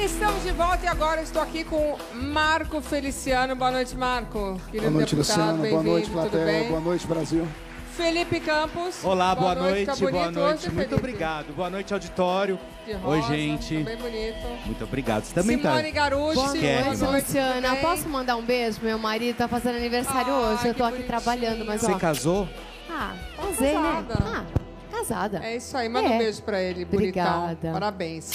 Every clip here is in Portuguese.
Estamos de volta e agora estou aqui com Marco Feliciano. Boa noite, Marco. Boa noite, Luciano. Boa noite, plateia. Boa noite, Brasil. Felipe Campos. Olá, boa noite. Boa noite. Muito obrigado. Boa noite, auditório. Rosa, oi, gente. Bem bonito. Muito obrigado. Você também Simone Garucci. Boa noite, Luciana. Posso mandar um beijo? Meu marido tá fazendo aniversário hoje. Eu tô aqui trabalhando, mas Você casou? Casei, né? Casada. É isso aí. Manda um beijo pra ele, bonitão. Obrigada. Parabéns.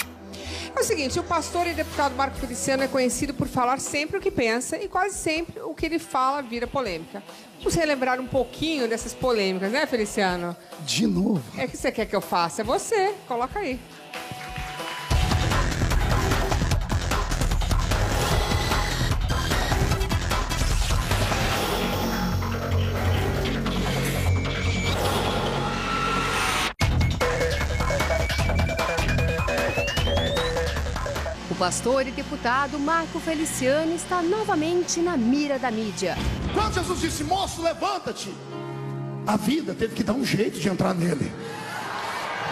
É o seguinte, o pastor e deputado Marco Feliciano é conhecido por falar sempre o que pensa e quase sempre o que ele fala vira polêmica. Vamos relembrar um pouquinho dessas polêmicas, né, Feliciano? De novo? É que você quer que eu faça? É você. Coloca aí. O pastor e deputado Marco Feliciano está novamente na mira da mídia. Quando Jesus disse, moço, levanta-te, a vida teve que dar um jeito de entrar nele.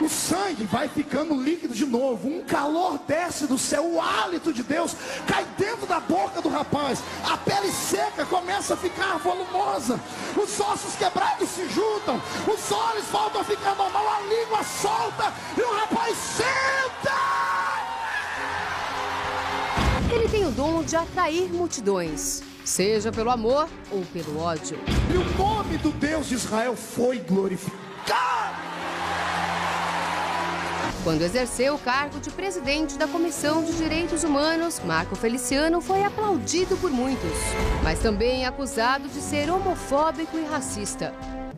O sangue vai ficando líquido de novo, um calor desce do céu, o hálito de Deus cai dentro da boca do rapaz, a pele seca começa a ficar volumosa, os ossos quebrados se juntam, os olhos voltam a ficar normal, a língua solta e o rapaz senta! Ele tem o dom de atrair multidões, seja pelo amor ou pelo ódio. E o nome do Deus de Israel foi glorificado. Quando exerceu o cargo de presidente da Comissão de Direitos Humanos, Marco Feliciano foi aplaudido por muitos, mas também acusado de ser homofóbico e racista.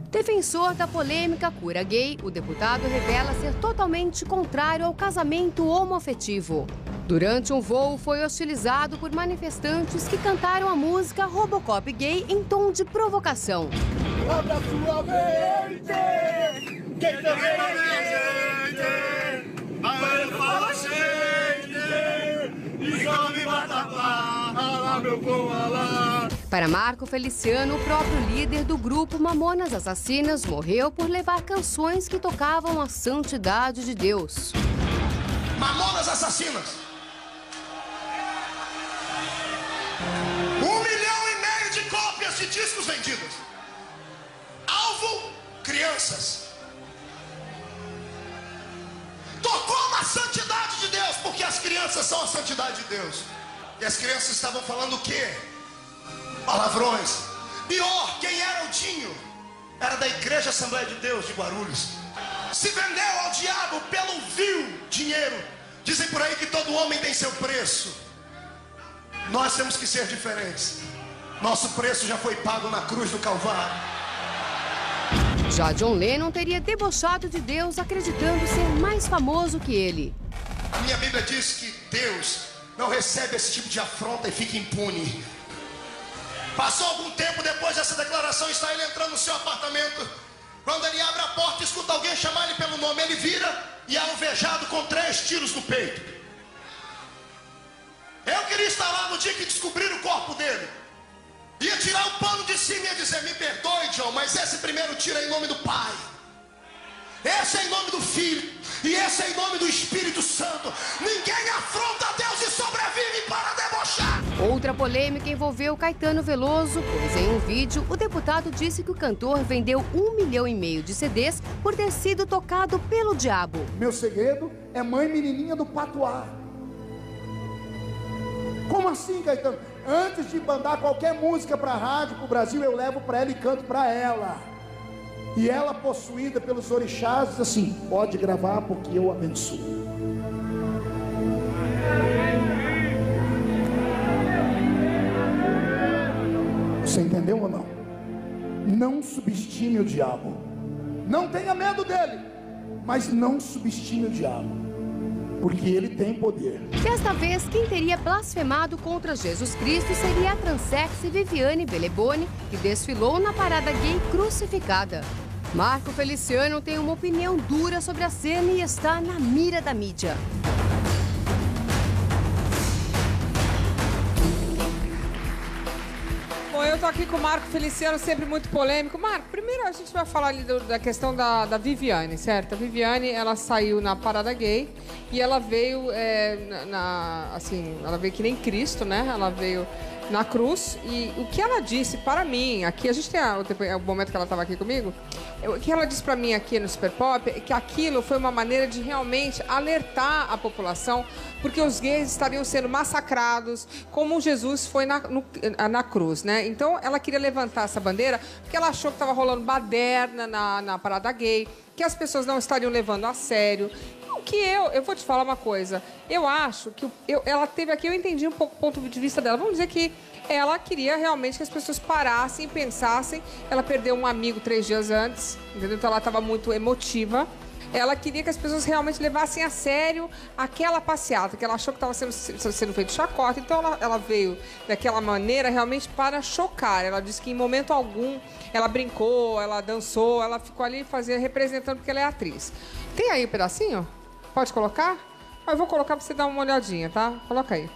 Defensor da polêmica cura gay, o deputado revela ser totalmente contrário ao casamento homoafetivo. Durante um voo, foi hostilizado por manifestantes que cantaram a música Robocop gay em tom de provocação. Abra sua mente, quem também é gente, vai falar gente, e não me mata para meu coalá. Para Marco Feliciano, o próprio líder do grupo Mamonas Assassinas morreu por levar canções que tocavam a santidade de Deus. Mamonas Assassinas. 1,5 milhão de cópias de discos vendidos. Alvo, crianças. Tocou na santidade de Deus, porque as crianças são a santidade de Deus. E as crianças estavam falando o quê? Palavrões. Pior, quem era o Dinho? Era da Igreja Assembleia de Deus de Guarulhos. Se vendeu ao diabo pelo vil dinheiro. Dizem por aí que todo homem tem seu preço. Nós temos que ser diferentes. Nosso preço já foi pago na cruz do Calvário. Já John Lennon teria debochado de Deus, acreditando ser mais famoso que ele. A minha Bíblia diz que Deus não recebe esse tipo de afronta e fica impune. Passou algum tempo depois dessa declaração, está ele entrando no seu apartamento. Quando ele abre a porta e escuta alguém chamar ele pelo nome, ele vira e é alvejado com 3 tiros no peito. Eu queria estar lá no dia que descobriram o corpo dele. Ia tirar o pano de cima e ia dizer, me perdoe, John, mas esse primeiro tiro é em nome do Pai. Esse é em nome do Filho. E esse é em nome do Espírito Santo. Ninguém afronta Deus e sobrevive para debochar. Outra polêmica envolveu Caetano Veloso, pois em um vídeo o deputado disse que o cantor vendeu 1,5 milhão de CDs por ter sido tocado pelo diabo. Meu segredo é Mãe Menininha do Patuá. Como assim, Caetano? Antes de mandar qualquer música para a rádio, para o Brasil, eu levo para ela e canto para ela. E ela, possuída pelos orixás, diz assim, pode gravar porque eu abençoo. Você entendeu ou não? Não subestime o diabo. Não tenha medo dele, mas não subestime o diabo, porque ele tem poder. Desta vez, quem teria blasfemado contra Jesus Cristo seria a transexe Viviane Beleboni, que desfilou na parada gay crucificada. Marco Feliciano tem uma opinião dura sobre a cena e está na mira da mídia. Bom, eu tô aqui com o Marco Feliciano, sempre muito polêmico. Marco, primeiro a gente vai falar ali da questão da Viviane, certo? A Viviane, ela saiu na parada gay e ela veio, assim, ela veio que nem Cristo, né? Ela veio na cruz e o que ela disse para mim, aqui, a gente tem o momento que ela estava aqui comigo, o que ela disse para mim aqui no Super Pop é que aquilo foi uma maneira de realmente alertar a população, porque os gays estariam sendo massacrados, como Jesus foi na cruz, né? Então, ela queria levantar essa bandeira, porque ela achou que estava rolando baderna na parada gay, que as pessoas não estariam levando a sério. Que eu vou te falar uma coisa, eu acho que ela teve aqui, eu entendi um pouco o ponto de vista dela, vamos dizer que ela queria realmente que as pessoas parassem e pensassem, ela perdeu um amigo 3 dias antes, entendeu? Então ela estava muito emotiva, ela queria que as pessoas realmente levassem a sério aquela passeata, que ela achou que estava sendo feito chacota, então ela veio daquela maneira realmente para chocar. Ela disse que em momento algum ela brincou, ela dançou, ela ficou ali representando porque ela é atriz. Tem aí um pedacinho? Pode colocar? Eu vou colocar para você dar uma olhadinha, tá? Coloca aí.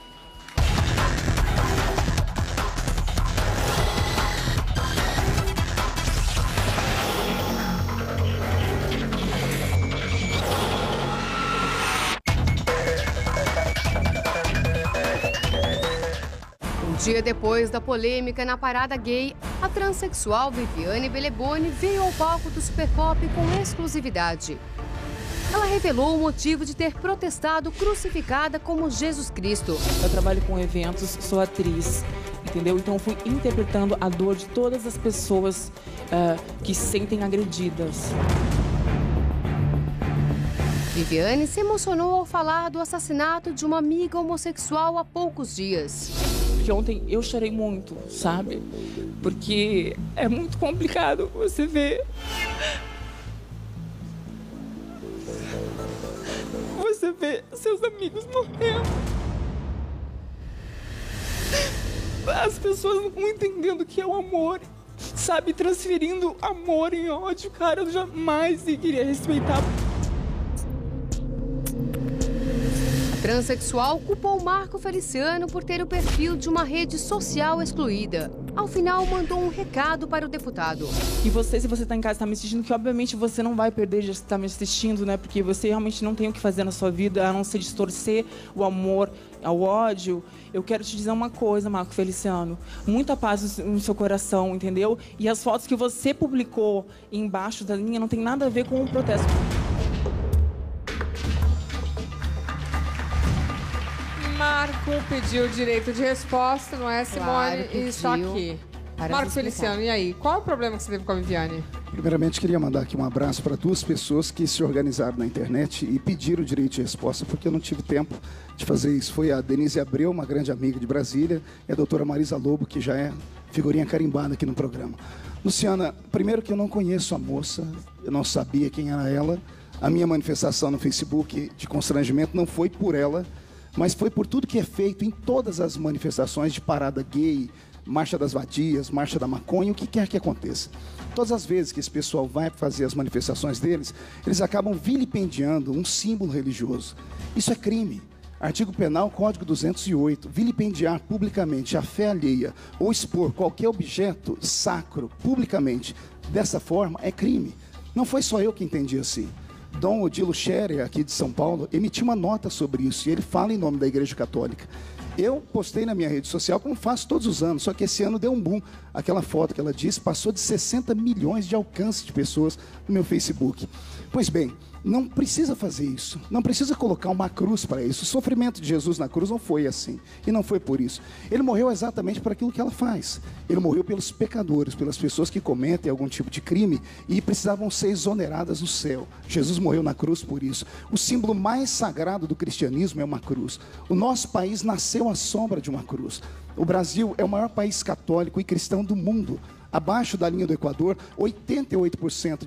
Um dia depois da polêmica na parada gay, a transexual Viviane Beleboni veio ao palco do Super Pop com exclusividade. Ela revelou o motivo de ter protestado crucificada como Jesus Cristo. Eu trabalho com eventos, sou atriz, entendeu? Então fui interpretando a dor de todas as pessoas que se sentem agredidas. Viviane se emocionou ao falar do assassinato de uma amiga homossexual há poucos dias. Porque ontem eu chorei muito, sabe? Porque é muito complicado você ver... Você vê seus amigos morrendo. As pessoas não estão entendendo o que é o amor, sabe? Transferindo amor em ódio, cara, eu jamais iria respeitar. A transexual culpou Marco Feliciano por ter o perfil de uma rede social excluída. Ao final, mandou um recado para o deputado. E você, se você está em casa e está me assistindo, que obviamente você não vai perder de estar me assistindo, né? Porque você realmente não tem o que fazer na sua vida, a não ser distorcer o amor ao ódio. Eu quero te dizer uma coisa, Marco Feliciano. Muita paz no seu coração, entendeu? E as fotos que você publicou embaixo da linha não tem nada a ver com o protesto. Marco pediu direito de resposta, não é, Simone? Claro, e está aqui. Marco Feliciano, e aí? Qual é o problema que você teve com a Viviane? Primeiramente, queria mandar aqui um abraço para 2 pessoas que se organizaram na internet e pediram direito de resposta, porque eu não tive tempo de fazer isso. Foi a Denise Abreu, uma grande amiga de Brasília, e a doutora Marisa Lobo, que já é figurinha carimbada aqui no programa. Luciana, primeiro que eu não conheço a moça, eu não sabia quem era ela. A minha manifestação no Facebook de constrangimento não foi por ela, mas foi por tudo que é feito em todas as manifestações de parada gay, marcha das vadias, marcha da maconha, o que quer que aconteça. Todas as vezes que esse pessoal vai fazer as manifestações deles, eles acabam vilipendiando um símbolo religioso. Isso é crime. Artigo Penal, Código 208, vilipendiar publicamente a fé alheia ou expor qualquer objeto sacro publicamente dessa forma é crime. Não foi só eu que entendi assim. Dom Odilo Scherer, aqui de São Paulo, emitiu uma nota sobre isso, e ele fala em nome da Igreja Católica. Eu postei na minha rede social, como faço todos os anos, só que esse ano deu um boom. Aquela foto que ela disse passou de 60 milhões de alcance de pessoas no meu Facebook. Pois bem, não precisa fazer isso, não precisa colocar uma cruz para isso. O sofrimento de Jesus na cruz não foi assim, e não foi por isso. Ele morreu exatamente por aquilo que ela faz. Ele morreu pelos pecadores, pelas pessoas que cometem algum tipo de crime e precisavam ser exoneradas no céu. Jesus morreu na cruz por isso. O símbolo mais sagrado do cristianismo é uma cruz. O nosso país nasceu à sombra de uma cruz. O Brasil é o maior país católico e cristão do mundo. Abaixo da linha do Equador, 88%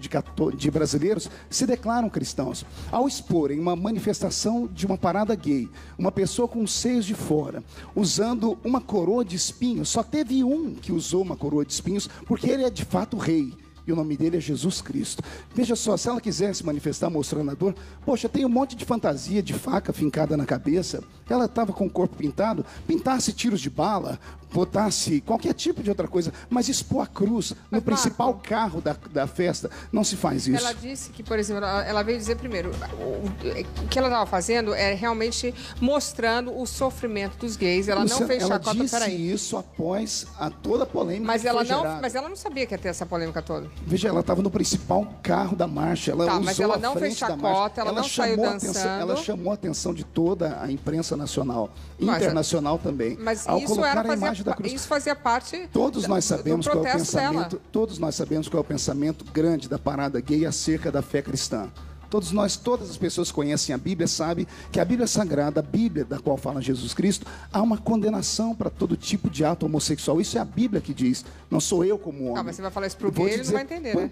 de brasileiros se declaram cristãos. Ao exporem uma manifestação de uma parada gay, uma pessoa com os seios de fora, usando uma coroa de espinhos, só teve um que usou uma coroa de espinhos, porque ele é de fato rei. E o nome dele é Jesus Cristo. Veja só, se ela quisesse manifestar mostrando a dor, poxa, tem um monte de fantasia de faca fincada na cabeça. Ela estava com o corpo pintado, pintasse tiros de bala, botasse qualquer tipo de outra coisa, mas expor a cruz no principal carro da festa, não se faz isso. Ela disse que, por exemplo, ela veio dizer primeiro, o que ela estava fazendo é realmente mostrando o sofrimento dos gays. Ela não fez chacota, ela disse isso após toda a polêmica que foi gerada. Mas ela não sabia que ia ter essa polêmica toda. Veja, ela estava no principal carro da marcha. Ela usou mas ela a não frente fez chacota, da marcha. ela não saiu dançando. Ela chamou a atenção de toda a imprensa nacional, internacional também. Mas ao isso, colocar a imagem da cruz. isso fazia parte Todos nós sabemos qual é o pensamento. Dela. Todos nós sabemos qual é o pensamento grande da parada gay acerca da fé cristã. Todas as pessoas que conhecem a Bíblia sabem que a Bíblia Sagrada, a Bíblia da qual fala Jesus Cristo, há uma condenação para todo tipo de ato homossexual. Isso é a Bíblia que diz, não sou eu como homem. Mas você vai falar isso pro gay, ele não vai entender, né?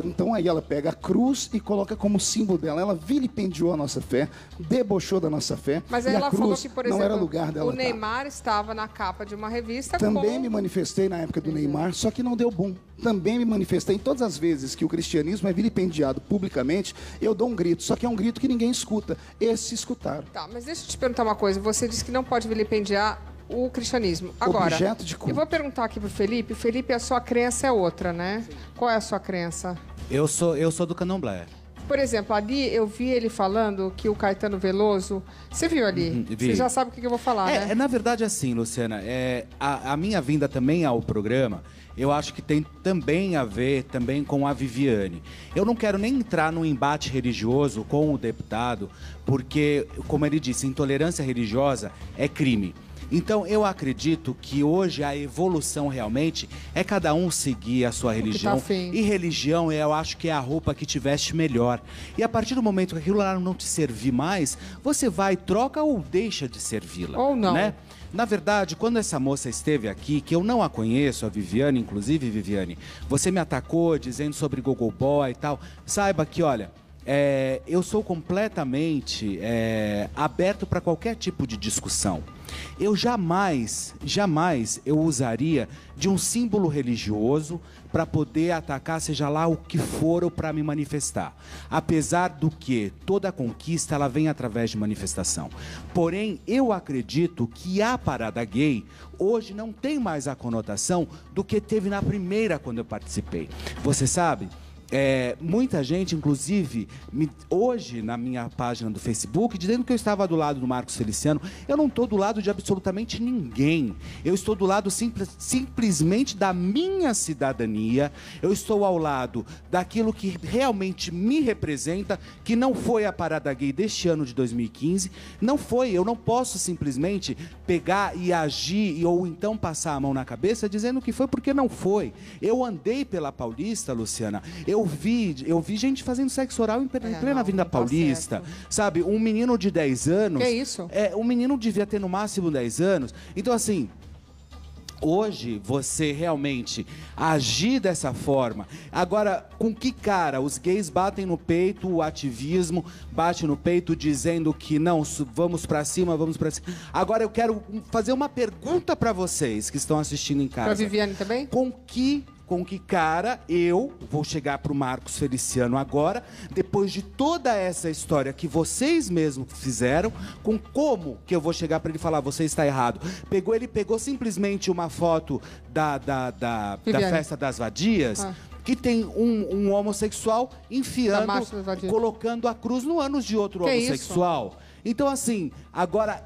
Então aí ela pega a cruz e coloca como símbolo dela. Ela vilipendiou a nossa fé, debochou da nossa fé. Mas aí e ela a cruz falou que, por exemplo, não era lugar dela. O Neymar estava na capa de uma revista. Também me manifestei na época do Neymar, só que não deu bom. Também me manifestei em todas as vezes que o cristianismo é vilipendiado publicamente, eu dou um grito, só que é um grito que ninguém escuta. Esses escutaram. Tá, mas deixa eu te perguntar uma coisa. Você disse que não pode vilipendiar o cristianismo. Agora, objeto de culto. Eu vou perguntar aqui pro Felipe. Felipe, a sua crença é outra, né? Sim. Qual é a sua crença? Eu sou do Candomblé. Por exemplo, ali eu vi ele falando que o Caetano Veloso... Você viu ali? Vi. Você já sabe o que eu vou falar, né? Na verdade, assim, Luciana, a minha vinda também ao programa, eu acho que tem também a ver também com a Viviane. Eu não quero nem entrar num embate religioso com o deputado, porque, como ele disse, intolerância religiosa é crime. Então, eu acredito que hoje a evolução realmente é cada um seguir a sua religião. E religião, eu acho que é a roupa que te veste melhor. E a partir do momento que aquilo lá não te servir mais, você vai, troca ou deixa de servi-la. Ou não. Né? Na verdade, quando essa moça esteve aqui, que eu não a conheço, a Viviane, inclusive, Viviane, você me atacou dizendo sobre Gogo Boy e tal. Saiba que, olha... eu sou completamente aberto para qualquer tipo de discussão. Eu jamais eu usaria de um símbolo religioso para poder atacar, seja lá o que for, ou para me manifestar. Apesar do que toda conquista ela vem através de manifestação. Porém, eu acredito que a parada gay hoje não tem mais a conotação do que teve na primeira quando eu participei. Você sabe? Muita gente, inclusive, hoje na minha página do Facebook, dizendo que eu estava do lado do Marcos Feliciano. Eu não estou do lado de absolutamente ninguém. Eu estou do lado simplesmente da minha cidadania. Eu estou ao lado daquilo que realmente me representa, que não foi a parada gay deste ano de 2015. Não foi. Eu não posso simplesmente pegar e agir ou então passar a mão na cabeça dizendo que foi, porque não foi. Eu andei pela Paulista, Luciana. Eu vi gente fazendo sexo oral em plena Avenida Paulista, sabe? Um menino de 10 anos... Que isso? Um menino devia ter no máximo 10 anos. Então, assim... Hoje, você realmente agir dessa forma. Agora, com que cara? Os gays batem no peito, o ativismo bate no peito dizendo que não, vamos pra cima, vamos pra cima. Agora, eu quero fazer uma pergunta pra vocês que estão assistindo em casa. Pra Viviane também? Com que cara eu vou chegar pro Marcos Feliciano agora, depois de toda essa história que vocês mesmos fizeram, com como que eu vou chegar para ele falar, você está errado. Ele pegou simplesmente uma foto da festa das vadias, que tem um homossexual enfiando, colocando a cruz no ânus de outro homossexual. Isso? Então, assim, agora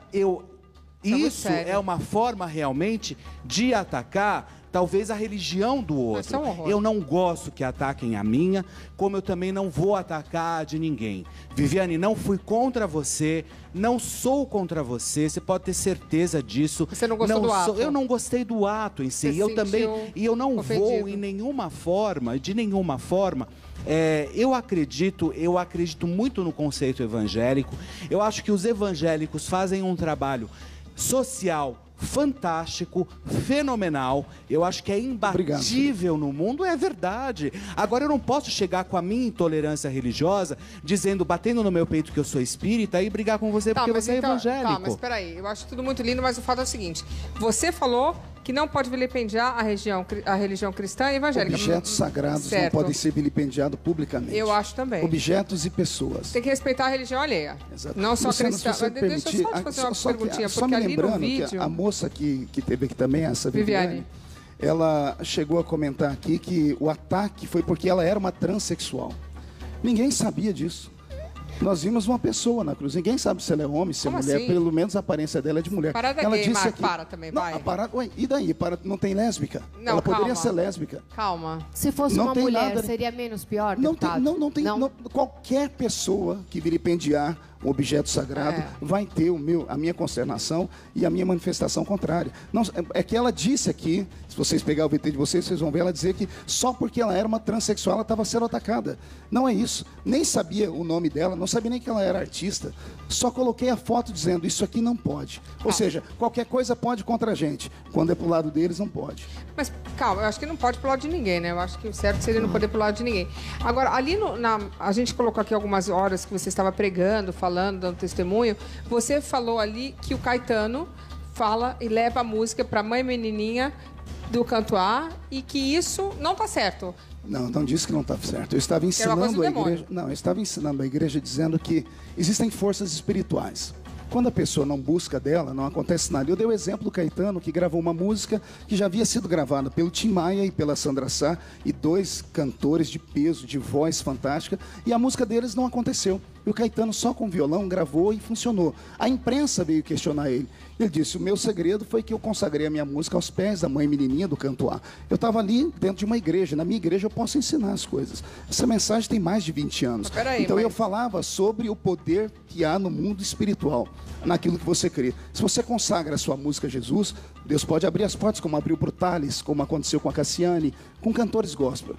isso é uma forma realmente de atacar talvez a religião do outro. Eu não gosto que ataquem a minha, como eu também não vou atacar a de ninguém. Viviane, não fui contra você, não sou contra você, você pode ter certeza disso. Você não gostou do ato? Eu não gostei do ato em si. Eu não vou em nenhuma forma, de nenhuma forma. Eu acredito muito no conceito evangélico. Eu acho que os evangélicos fazem um trabalho social, fenomenal. Eu acho que é imbatível no mundo, é verdade. Agora, eu não posso chegar com a minha intolerância religiosa, batendo no meu peito que eu sou espírita e brigar com você porque você é evangélico. Tá, mas peraí, eu acho tudo muito lindo, mas o fato é o seguinte, você falou que não pode vilipendiar a religião cristã e evangélica. Objetos sagrados Certo. não podem ser vilipendiados publicamente. Eu acho também. Objetos e pessoas. Tem que respeitar a religião alheia. Exato. Não só Luciano, cristã. se você Deixa eu só te fazer uma perguntinha, só porque me ali no lembrando vídeo... que a moça que teve aqui também, essa Viviane, ela chegou a comentar aqui que o ataque foi porque ela era uma transexual. Ninguém sabia disso. Nós vimos uma pessoa na cruz. Ninguém sabe se ela é homem, se é Como mulher. assim? Pelo menos a aparência dela é de mulher. Parada ela gay, disse Marco, aqui, para também, não, vai. Ué, e daí? Não tem lésbica? Não, ela poderia calma. ser lésbica. Calma. Se fosse Não uma tem mulher, nada- seria menos pior, Não tem, deputado? qualquer pessoa que vilipendiar um objeto sagrado vai ter a minha consternação e a minha manifestação contrária. Não, é que ela disse aqui, se vocês pegarem o VT de vocês vão ver ela dizer que só porque ela era uma transexual ela estava sendo atacada. Não é isso. Nem sabia o nome dela, não sabia nem que ela era artista. Só coloquei a foto dizendo, isso aqui não pode. Ou seja, qualquer coisa pode contra a gente. Quando é pro lado deles, não pode. Mas, calma, eu acho que não pode pro lado de ninguém, né? Eu acho que o certo seria não poder pro lado de ninguém. Agora, ali a gente colocou aqui algumas horas que você estava pregando, falando, dando testemunho. Você falou ali que o Caetano fala e leva a música pra mãe menininha do Canto A e que isso não tá certo. Não disse que não estava certo. Eu estava Que era uma coisa ensinando do a demônio. igreja. Não, eu estava ensinando a igreja dizendo que existem forças espirituais. Quando a pessoa não busca dela, não acontece nada. Eu dei o exemplo do Caetano, que gravou uma música que já havia sido gravada pelo Tim Maia e pela Sandra Sá, e 2 cantores de peso, de voz fantástica, e a música deles não aconteceu. E o Caetano, só com violão, gravou e funcionou. A imprensa veio questionar ele. Ele disse, o meu segredo foi que eu consagrei a minha música aos pés da mãe menininha do Canto A. Eu estava ali dentro de uma igreja. Na minha igreja eu posso ensinar as coisas. Essa mensagem tem mais de 20 anos. Então eu falava sobre o poder que há no mundo espiritual, naquilo que você crê. Se você consagra a sua música a Jesus, Deus pode abrir as portas, como abriu para o Thales, como aconteceu com a Cassiane, com cantores gospel.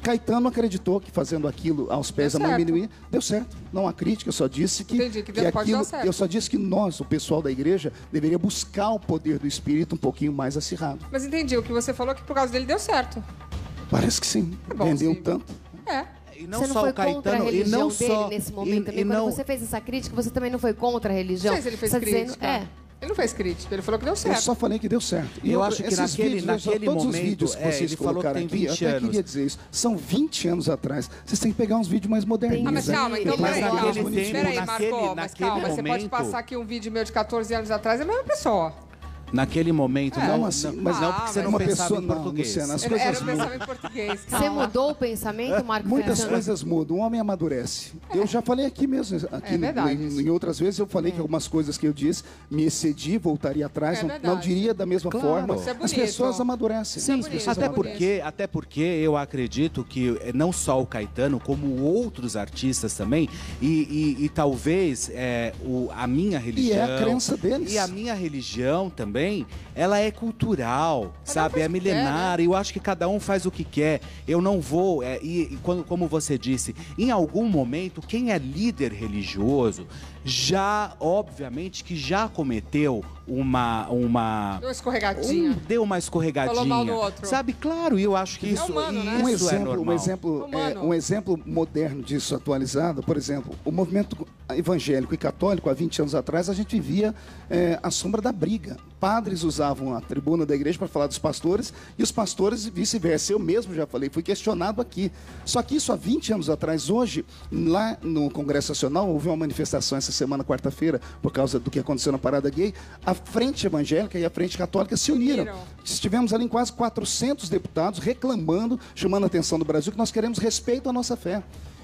Caetano acreditou que fazendo aquilo aos pés da mãe menininha deu certo. Não há crítica, eu só disse que Deus pode dar certo. eu só disse que nós, o pessoal da igreja, deveria buscar o poder do Espírito um pouquinho mais acirrado. Mas entendi, o que você falou é que por causa dele deu certo. Parece que sim. É bom, Vendeu sim. tanto. É. E não Você não só foi o Caetano, contra a religião e não dele só nesse momento também? e Quando não, você fez essa crítica, você também não foi contra a religião? Não sei se ele fez Você tá crítica. dizendo, Ele não fez crítica, ele falou que deu Eu certo. só falei que deu certo. E Eu outra, acho que esses naquele vídeos, todos os momento, vídeos que vocês ele falou que colocaram tem aqui, 20 eu até anos. queria dizer isso. São 20 anos atrás. Vocês têm que pegar uns vídeos mais modernos. Ah, mas calma, então Mas peraí, naquele calma. tempo, Peraí, naquele- Marco, mas naquele calma, você pode momento- passar aqui um vídeo meu de 14 anos atrás, é a mesma pessoa. naquele momento, Não, não, assim, não, mas não porque você não uma pensava pessoa, em não, português. Luciana, as Era coisas o mudam. pensamento em português. Você calma. mudou o pensamento, Marco Muitas Feliciano? coisas mudam, o homem amadurece. Eu já falei aqui mesmo, aqui É verdade em outras vezes eu falei que algumas coisas que eu disse, me excedi, voltaria atrás, É não verdade. diria da mesma Claro. forma. Isso é As bonito. pessoas amadurecem. Sim, As pessoas Até amadurecem. porque eu acredito que não só o Caetano, como outros artistas também, e talvez a minha religião... E é a crença deles. E a minha religião também, ela é cultural, sabe? faz É o que milenar. quer, Eu acho que cada um faz o que quer. Eu não vou... como você disse, em algum momento, quem é líder religioso obviamente, que já cometeu Deu uma escorregadinha. deu uma escorregadinha. Falou mal do outro. Sabe, claro, e eu acho que isso, humano, né? isso é normal. Humano. Um exemplo moderno disso atualizado, por exemplo, o movimento evangélico e católico, há 20 anos atrás, a gente vivia a sombra da briga. Padres usavam a tribuna da igreja para falar dos pastores e os pastores vice-versa. Eu mesmo já falei, fui questionado aqui. Só que isso há 20 anos atrás, hoje, lá no Congresso Nacional, houve uma manifestação essa semana, quarta-feira, por causa do que aconteceu na Parada Gay, a frente evangélica e a frente católica se uniram. Estivemos ali em quase 400 deputados reclamando, chamando a atenção do Brasil, que nós queremos respeito à nossa fé.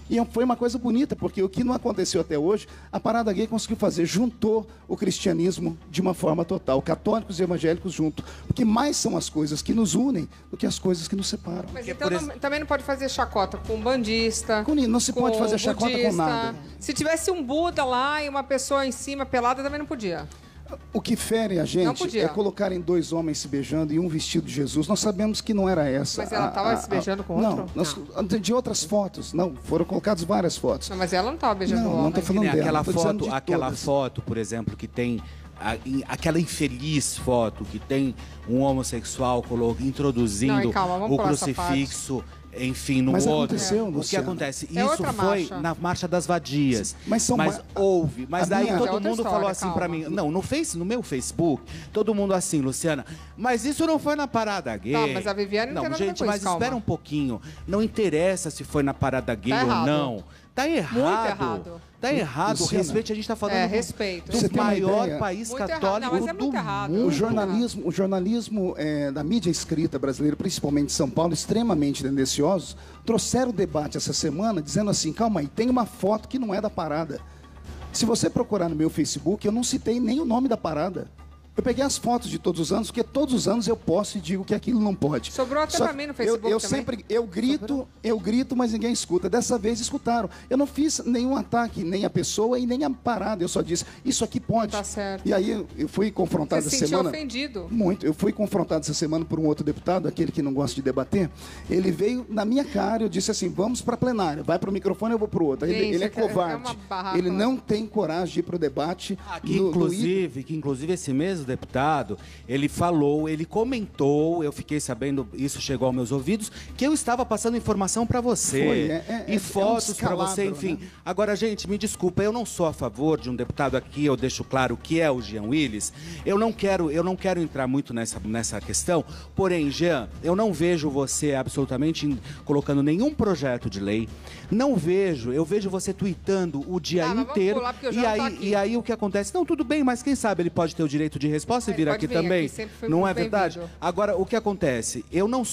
E foi uma coisa bonita, porque o que não aconteceu até hoje, a Parada Gay conseguiu fazer, juntou o cristianismo de uma forma total, católicos e evangélicos juntos, porque mais são as coisas que nos unem do que as coisas que nos separam. Mas então também não pode fazer chacota com bandista. Não se pode fazer chacota com budista. nada. Se tivesse um Buda lá e uma pessoa em cima pelada, também não podia. O que fere a Não gente podia. é colocarem 2 homens se beijando e um vestido de Jesus. Nós sabemos que não era essa. Mas ela estava se beijando com outro? Não, de outras fotos. Não, foram colocadas várias fotos. Não, mas ela não estava beijando o Não homem. estou Que falando nem dela. aquela foto, por exemplo, que tem aquela infeliz foto que tem um homossexual introduzindo Não, calma, vamos o pular essa crucifixo enfim, no Mas outro. aconteceu, O que Luciano. acontece? É Isso outra foi marcha. na Marcha das Vadias. Mas são houve. Mas a daí minha- É todo outra mundo história, falou assim pra calma. mim. Não, no meu Facebook, todo mundo assim, Luciana. Mas isso não foi na parada gay. Tá, mas a Viviane não tem nada a ver gente, com mas isso, calma. espera um pouquinho. Não interessa se foi na parada gay Tá ou errado. não. Tá errado. Muito errado. Tá errado. Luciana, Respeito, a gente tá falando respeito. do Você tem uma maior ideia? país Muito errado. católico Não, mas é do muito errado. mundo. O jornalismo da mídia escrita brasileira, principalmente de São Paulo, extremamente tendenciosos, trouxeram o debate essa semana dizendo assim, calma aí, tem uma foto que não é da parada. Se você procurar no meu Facebook, eu não citei nem o nome da parada. Eu peguei as fotos de todos os anos, porque todos os anos eu posto e digo que aquilo não pode. Sobrou até Só pra mim no Facebook eu também. sempre, eu grito, mas ninguém escuta. Dessa vez escutaram. Eu não fiz nenhum ataque, nem a pessoa e nem a parada. Eu só disse, isso aqui pode. Tá certo. E aí eu fui confrontado Você se essa sentiu semana. ofendido. Muito. Eu fui confrontado essa semana por um outro deputado, aquele que não gosta de debater. Ele veio na minha cara, eu disse assim, vamos para a plenária. Vai para o microfone, eu vou para o outro. Gente, Ele é é covarde. uma barraca. Ele não tem coragem de ir para o debate. Que inclusive esse mesmo deputado, ele falou, ele comentou, eu fiquei sabendo, isso chegou aos meus ouvidos, que eu estava passando informação para você. Foi, e fotos para você, descalabro, enfim. né? Agora, gente, me desculpa, eu não sou a favor de um deputado aqui, eu deixo claro que é o Jean Willis. Eu não quero entrar muito nessa questão, porém, Jean, eu não vejo você absolutamente colocando nenhum projeto de lei. Não vejo, eu vejo você tweetando o dia Mas vamos inteiro. pular, porque o Jean não tá aqui. E aí o que acontece? Não, tudo bem, mas quem sabe ele pode ter o direito de resposta e Ele vir pode aqui vir também. aqui, sempre foi Não muito é verdade? bem-vindo. Agora, o que acontece? Eu não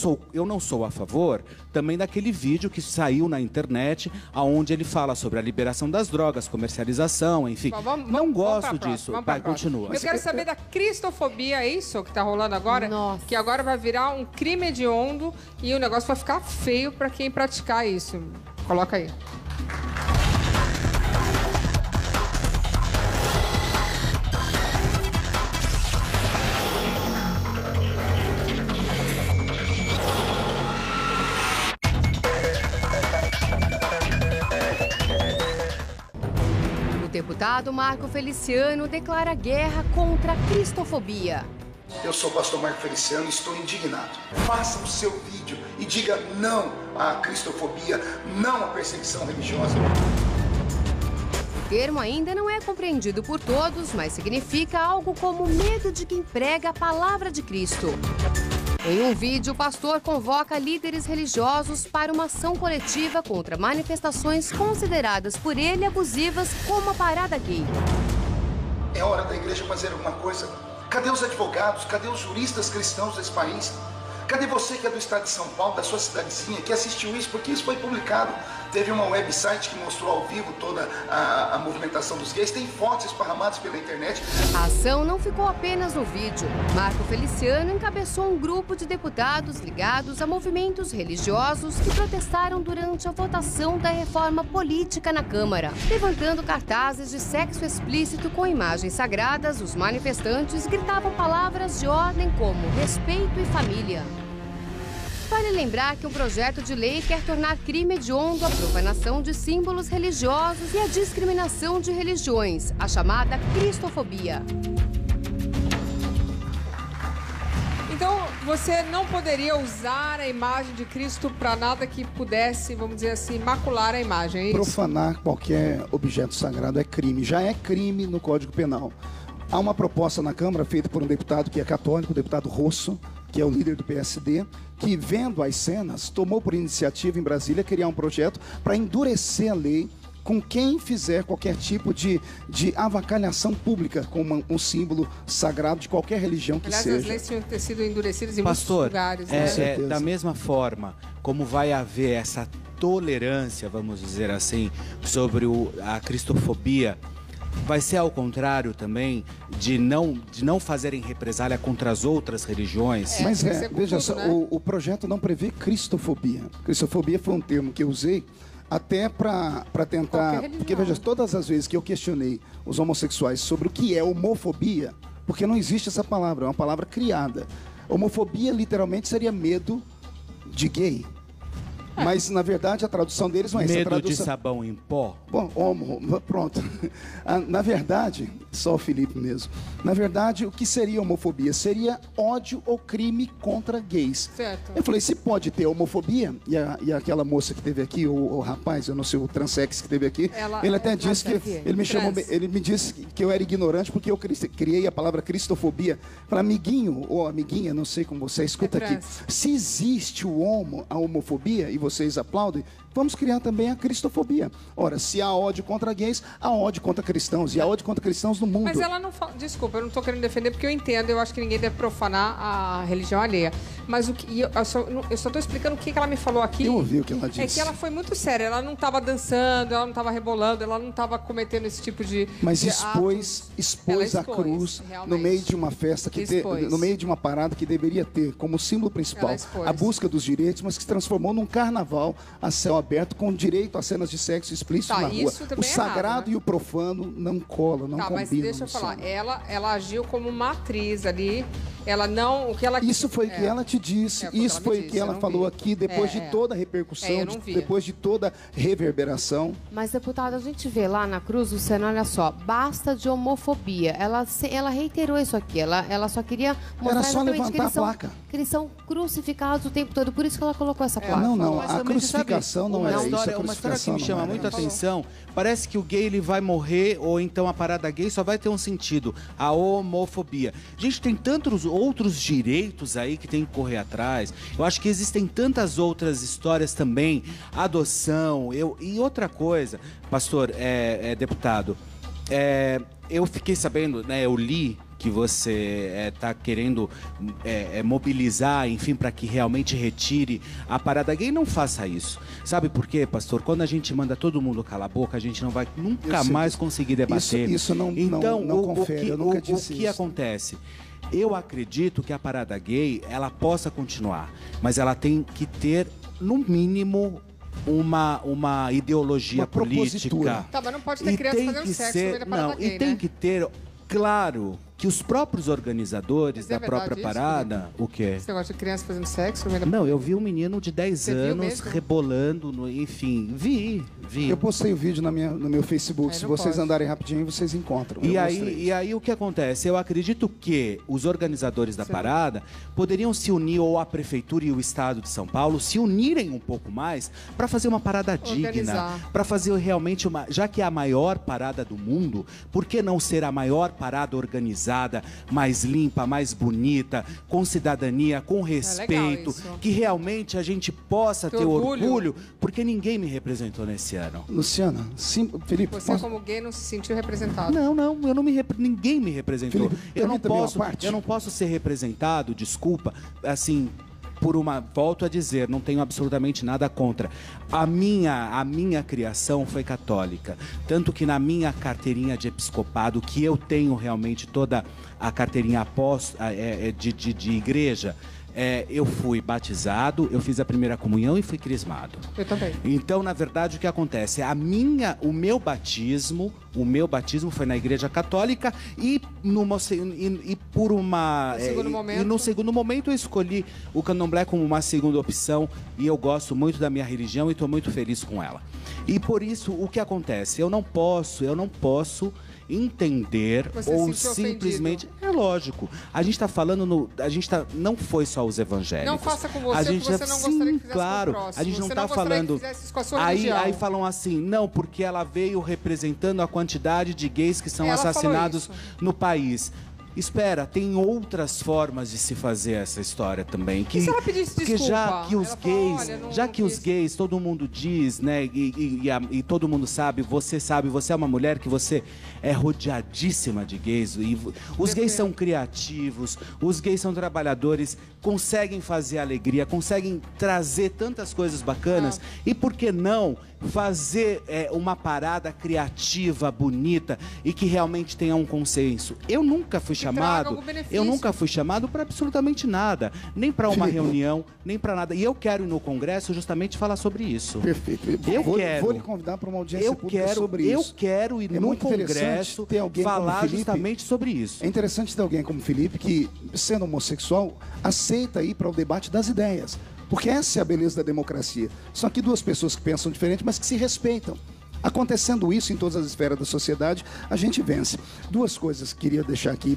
sou a favor também daquele vídeo que saiu na internet, onde ele fala sobre a liberação das drogas, comercialização, enfim. Bom, vamos não pra gosto próxima, disso. vamos pra Vai, próxima. continua. Eu quero saber da cristofobia, é isso que tá rolando agora? Nossa. Que agora vai virar um crime hediondo e o negócio vai ficar feio pra quem praticar isso. Coloca aí. O deputado Marco Feliciano declara guerra contra a cristofobia. Eu sou o pastor Marco Feliciano e estou indignado. Faça o seu vídeo e diga não à cristofobia, não à perseguição religiosa. O termo ainda não é compreendido por todos, mas significa algo como medo de quem prega a palavra de Cristo. Em um vídeo, o pastor convoca líderes religiosos para uma ação coletiva contra manifestações consideradas por ele abusivas, como a parada gay. É hora da igreja fazer alguma coisa. Cadê os advogados? Cadê os juristas cristãos desse país? Cadê você que é do estado de São Paulo, da sua cidadezinha, que assistiu isso? Porque isso foi publicado. Teve uma website que mostrou ao vivo toda a movimentação dos gays. Tem fotos esparramadas pela internet. A ação não ficou apenas no vídeo. Marco Feliciano encabeçou um grupo de deputados ligados a movimentos religiosos que protestaram durante a votação da reforma política na Câmara. Levantando cartazes de sexo explícito com imagens sagradas, os manifestantes gritavam palavras de ordem como respeito e família. Vale lembrar que um projeto de lei quer tornar crime hediondo a profanação de símbolos religiosos e a discriminação de religiões, a chamada cristofobia. Então, você não poderia usar a imagem de Cristo para nada que pudesse, vamos dizer assim, macular a imagem, é isso? Profanar qualquer objeto sagrado é crime. Já é crime no Código Penal. Há uma proposta na Câmara feita por um deputado que é católico, o deputado Rosso, que é o líder do PSD, que, vendo as cenas, tomou por iniciativa em Brasília criar um projeto para endurecer a lei com quem fizer qualquer tipo de avacalhação pública com um símbolo sagrado de qualquer religião que Aliás, seja. as leis tinham que ter sido endurecidas em Pastor, muitos lugares, né? certeza. da mesma forma como vai haver essa tolerância, vamos dizer assim, sobre a cristofobia, vai ser ao contrário também de não fazerem represália contra as outras religiões? Mas tem que ser com veja tudo, só, né? o projeto não prevê cristofobia. Cristofobia foi um termo que eu usei até para tentar... Qualquer religião. Porque, veja, todas as vezes que eu questionei os homossexuais sobre o que é homofobia, porque não existe essa palavra, é uma palavra criada. Homofobia, literalmente, seria medo de gay. Mas, na verdade, a tradução deles não é essa. Medo de sabão em pó? Bom, pronto. Na verdade, só o Felipe mesmo. Na verdade, o que seria homofobia? Seria ódio ou crime contra gays. Certo. Eu falei, se pode ter homofobia, e aquela moça que teve aqui, o rapaz, eu não sei, o transex que teve aqui, ele até disse que, ele me disse que eu era ignorante porque eu criei a palavra cristofobia. Falei, amiguinho ou amiguinha, não sei como você, escuta aqui. Se existe a homofobia, e vocês aplaudem, vamos criar também a cristofobia. Ora, se há ódio contra gays, há ódio contra cristãos. E há ódio contra cristãos no mundo. Mas ela não fala... Desculpa, eu não estou querendo defender porque eu entendo. Eu acho que ninguém deve profanar a religião alheia. Mas eu só estou explicando o que ela me falou aqui. Eu ouvi o que ela disse. É que ela foi muito séria. Ela não estava dançando, ela não estava rebolando, ela não estava cometendo esse tipo de... Mas expôs a cruz realmente, no meio de uma festa, no meio de uma parada que deveria ter como símbolo principal a busca dos direitos, mas que se transformou num carnaval a céu aberto com direito a cenas de sexo explícito na rua. O sagrado errado, né? E o profano não colam, não combinam. Mas deixa eu falar, ela agiu como uma atriz ali. Ela não... Isso foi o que ela te disse. Isso foi o que ela falou aqui, depois de toda a repercussão, depois de toda a reverberação. Mas, deputada, a gente vê lá na cruz, Luciano, olha só, basta de homofobia. Ela reiterou isso aqui. Ela só queria mostrar só levantar a placa. Que eles são crucificados o tempo todo. Por isso que ela colocou essa placa. Não. A crucificação não é isso. Uma história que me chama muita atenção. Parece que o gay ele vai morrer, ou então a parada gay só vai ter um sentido. A homofobia. Gente, tem tantos outros direitos aí que tem que correr atrás. Eu acho que existem tantas outras histórias também. Adoção. E outra coisa, pastor, deputado, eu fiquei sabendo, né, eu li que você está querendo mobilizar, enfim, para que realmente retire a parada gay. Não faça isso. Sabe por quê, pastor? Quando a gente manda todo mundo calar a boca, a gente não vai nunca mais conseguir debater. Isso não confere, eu nunca disse o que acontece? Eu acredito que a parada gay, ela possa continuar, mas ela tem que ter, no mínimo, uma ideologia política. Tá, mas não pode ter criança fazendo sexo no meio da parada gay, e tem que ter, claro, que os próprios organizadores da própria parada... O quê? Esse negócio de criança fazendo sexo no meio da... Não, eu vi um menino de 10 anos rebolando, enfim, vi. Eu postei o vídeo no meu Facebook, se vocês andarem rapidinho, vocês encontram. E aí o que acontece? Eu acredito que os organizadores da parada poderiam se unir, ou a Prefeitura e o Estado de São Paulo, se unirem um pouco mais para fazer uma parada digna, para fazer realmente já que é a maior parada do mundo, por que não ser a maior parada organizada, mais limpa, mais bonita, com cidadania, com respeito, que realmente a gente possa ter orgulho, porque ninguém me representou nesse ano. Luciana, Felipe... Você como gay não se sentiu representado? Não, ninguém me representou. Felipe, eu não posso ser representado, desculpa, assim... volto a dizer, não tenho absolutamente nada contra. A minha criação foi católica. Tanto que na minha carteirinha de episcopado, que eu tenho realmente toda a carteirinha de igreja, eu fui batizado, eu fiz a primeira comunhão e fui crismado. Eu também. Então, na verdade, o que acontece? O meu batismo foi na Igreja Católica e no segundo momento eu escolhi o candomblé como uma segunda opção e eu gosto muito da minha religião e estou muito feliz com ela. E por isso, o que acontece? Eu não posso entender ou simplesmente... Ofendido. É lógico. A gente está falando... não foi só os evangélicos. Não faça com você o que você não gostaria que fizesse claro, com o próximo. a gente não está falando... Com a sua aí falam assim, não, porque ela veio representando a quantidade de gays que são assassinados no país. Espera, tem outras formas de se fazer essa história também. E se ela pedisse desculpa? Já que os gays, todo mundo diz, né? E todo mundo sabe, você é uma mulher que você é rodeadíssima de gays. E os gays são criativos, os gays são trabalhadores, conseguem fazer alegria, conseguem trazer tantas coisas bacanas. E por que não fazer uma parada criativa, bonita e que realmente tenha um consenso? Eu nunca fui chamado para absolutamente nada, nem para uma reunião, nem para nada. E eu quero ir no Congresso justamente falar sobre isso. Perfeito. Vou lhe convidar para uma audiência pública sobre isso. Eu quero ir no Congresso falar justamente sobre isso. É interessante ter alguém como Felipe que, sendo homossexual, aceita ir para o debate das ideias. Porque essa é a beleza da democracia. São aqui duas pessoas que pensam diferente, mas que se respeitam. Acontecendo isso em todas as esferas da sociedade, a gente vence. Duas coisas que queria deixar aqui.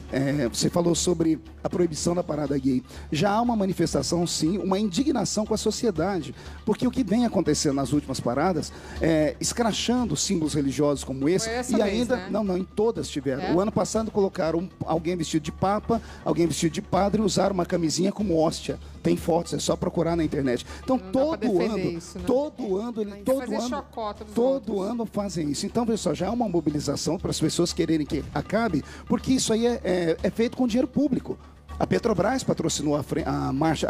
Você falou sobre a proibição da parada gay. Já há uma manifestação, sim, uma indignação com a sociedade. Porque o que vem acontecendo nas últimas paradas escrachando símbolos religiosos como esse. E ainda, né? não, em todas tiveram. O ano passado colocaram alguém vestido de papa, alguém vestido de padre e usaram uma camisinha como hóstia. Tem fotos, é só procurar na internet. Então, todo ano fazem isso. Então, pessoal, já há uma mobilização para as pessoas quererem que acabe, porque isso aí é feito com dinheiro público. A Petrobras patrocinou a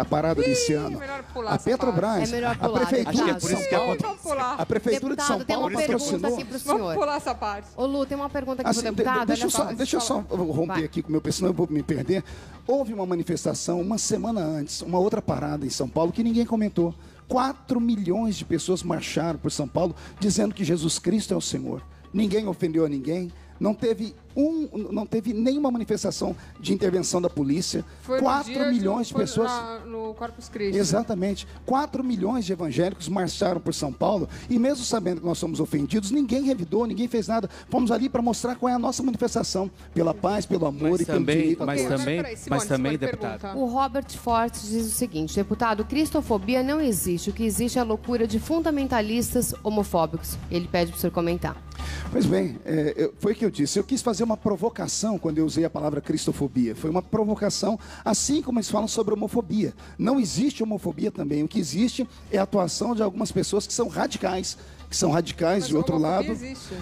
parada desse ano. A Petrobras, a Prefeitura de São Paulo, a Prefeitura de São Paulo patrocinou. Vamos pular essa parte. Ô, Lu, tem uma pergunta aqui pro deputado. Deixa eu só romper aqui com o meu senão eu vou me perder. Houve uma manifestação uma semana antes, uma outra parada em São Paulo que ninguém comentou. 4 milhões de pessoas marcharam por São Paulo dizendo que Jesus Cristo é o Senhor. Ninguém ofendeu a ninguém. Não teve nenhuma manifestação de intervenção da polícia. Foi 4 milhões de pessoas. No Corpus Christi. Exatamente. 4 milhões de evangélicos marcharam por São Paulo e mesmo sabendo que nós somos ofendidos, ninguém revidou, ninguém fez nada. Fomos ali para mostrar qual é a nossa manifestação. Pela paz, pelo amor e pelo direito. Mas também, deputado. O Robert Fortes diz o seguinte: deputado, cristofobia não existe. O que existe é a loucura de fundamentalistas homofóbicos. Ele pede para o senhor comentar. Pois bem, foi o que eu disse. Eu quis fazer uma provocação quando eu usei a palavra cristofobia. Foi uma provocação, assim como eles falam sobre homofobia. Não existe homofobia também. O que existe é a atuação de algumas pessoas que são radicais. Mas de outro lado. Existe.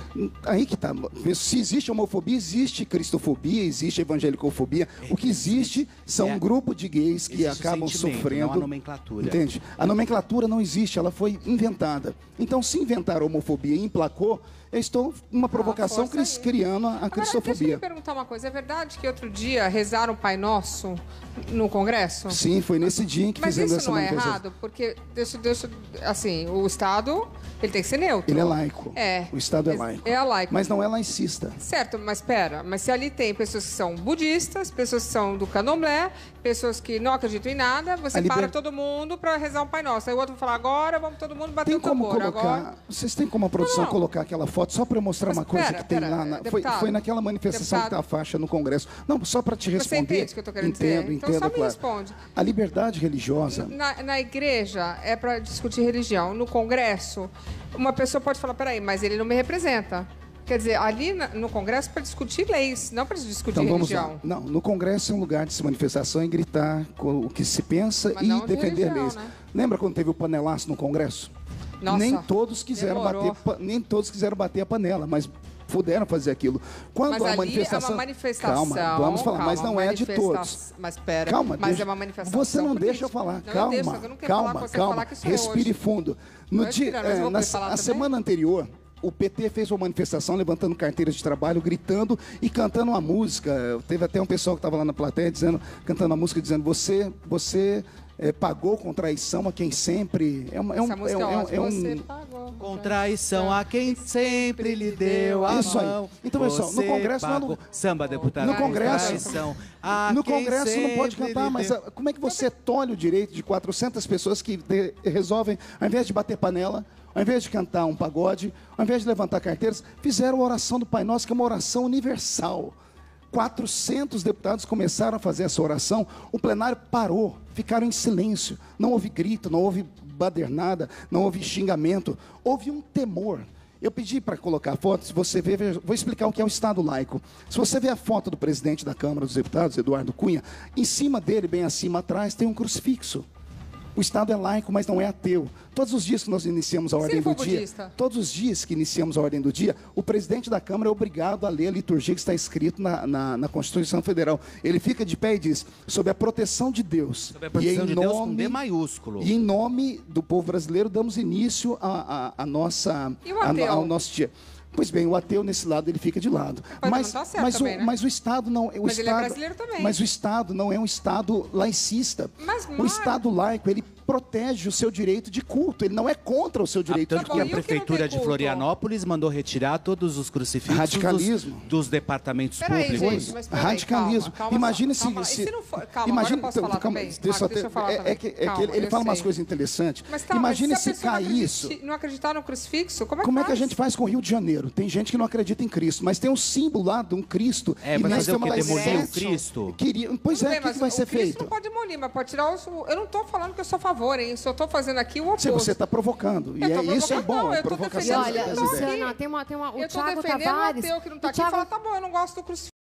Aí que tá. Se existe homofobia, existe cristofobia, existe evangelicofobia. O que existe são um grupo de gays que acabam sofrendo. Não a nomenclatura. Entende? A nomenclatura não existe, ela foi inventada. Então, se inventar a homofobia e emplacou, eu estou numa provocação criando a cristofobia. Deixa eu me perguntar uma coisa. É verdade que outro dia rezaram o Pai Nosso no Congresso? Sim, foi nesse dia em que fizemos essa manifestação. Mas isso não é errado? Porque, assim, o Estado, ele tem que ser neutro. Ele é laico. O Estado é laico. É laico. Mas não é laicista. Certo, mas espera. Mas se ali tem pessoas que são budistas, pessoas que são do candomblé, pessoas que não acreditam em nada, você para todo mundo para rezar um Pai Nosso. Aí o outro vai falar, agora vamos todo mundo bater o tambor. Vocês têm como a produção colocar aquela foto só para eu mostrar uma coisa que tem lá? Foi naquela manifestação que está a faixa no Congresso. Não, só para te responder. Você entende o que eu estou querendo dizer? Então só me responde. A liberdade religiosa... Na igreja é para discutir religião. No Congresso, uma pessoa pode falar, peraí, mas ele não me representa. Quer dizer, ali no Congresso é para discutir leis, não para discutir religião. Não, no Congresso é um lugar de se manifestação e gritar o que se pensa e defender religião, leis. Né? Lembra quando teve o panelaço no Congresso? Nossa, nem todos quiseram bater a panela, mas puderam fazer aquilo. Quando mas a ali manifestação... é uma manifestação. Calma, vamos falar, mas não é de todos. Mas espera, mas é uma manifestação. Você não deixa eu falar. Calma. Respire fundo. A semana anterior, o PT fez uma manifestação levantando carteiras de trabalho, gritando e cantando uma música. Teve até um pessoal que estava lá na plateia cantando a música, dizendo: você pagou com traição a quem sempre... Com traição a quem sempre lhe deu a isso mão. Aí. Então, pessoal, no Congresso... Samba, deputado. No Congresso não pode cantar, mas como é que você tolhe o direito de 400 pessoas que resolvem, ao invés de bater panela, ao invés de cantar um pagode, ao invés de levantar carteiras, fizeram a oração do Pai Nosso, que é uma oração universal. 400 deputados começaram a fazer essa oração, o plenário parou, ficaram em silêncio, não houve grito, não houve badernada, não houve xingamento, houve um temor. Eu pedi para colocar a foto, se você ver, vou explicar o que é o Estado laico. Se você ver a foto do presidente da Câmara dos Deputados, Eduardo Cunha, em cima dele, bem acima atrás, tem um crucifixo. O Estado é laico, mas não é ateu. Todos os dias que nós iniciamos a ordem do dia, todos os dias que iniciamos a ordem do dia, o presidente da Câmara é obrigado a ler a liturgia que está escrito na Constituição Federal. Ele fica de pé e diz: sob a proteção de Deus. Sob a proteção de Deus com D maiúsculo. E em nome do povo brasileiro, damos início ao nosso dia. Pois bem, o ateu nesse lado ele fica de lado. Mas o Estado não, ele é brasileiro também. Mas o Estado não é um Estado laicista. O Estado laico ele protege o seu direito de culto. Ele não é contra o seu direito de Tanto culto. que a prefeitura de Florianópolis mandou retirar todos os crucifixos Radicalismo. dos departamentos Peraí, públicos. gente, mas peraí, Radicalismo. calma, Imagine calma. se... E se não for... Calma, Imagine, agora eu posso falar também? deixa Deixa eu falar também. que ele fala umas coisas interessantes. Mas calma, Imagine se a se pessoa cair isso. não acreditar no crucifixo, como é que Como é faz? que a gente faz com o Rio de Janeiro? Tem gente que não acredita em Cristo, mas tem um símbolo lá de um Cristo. É, e vai nós fazer o temos quê? lá Demolir o sete. Cristo? Pois Tudo é, bem, o que mas vai ser o Cristo feito? não pode demolir, mas pode tirar os... Eu não estou falando que eu sou a favor, hein? Eu só estou fazendo aqui o oposto. Se você está provocando. E Eu tô isso é provocando, bom, não, é eu tô provocação. defendendo Olha, eu tô Luciana, aqui. tem uma o Eu estou Thiago defendendo Tavares. o ateu que não está o aqui e Thiago- fala, tá bom, eu não gosto do crucifixo.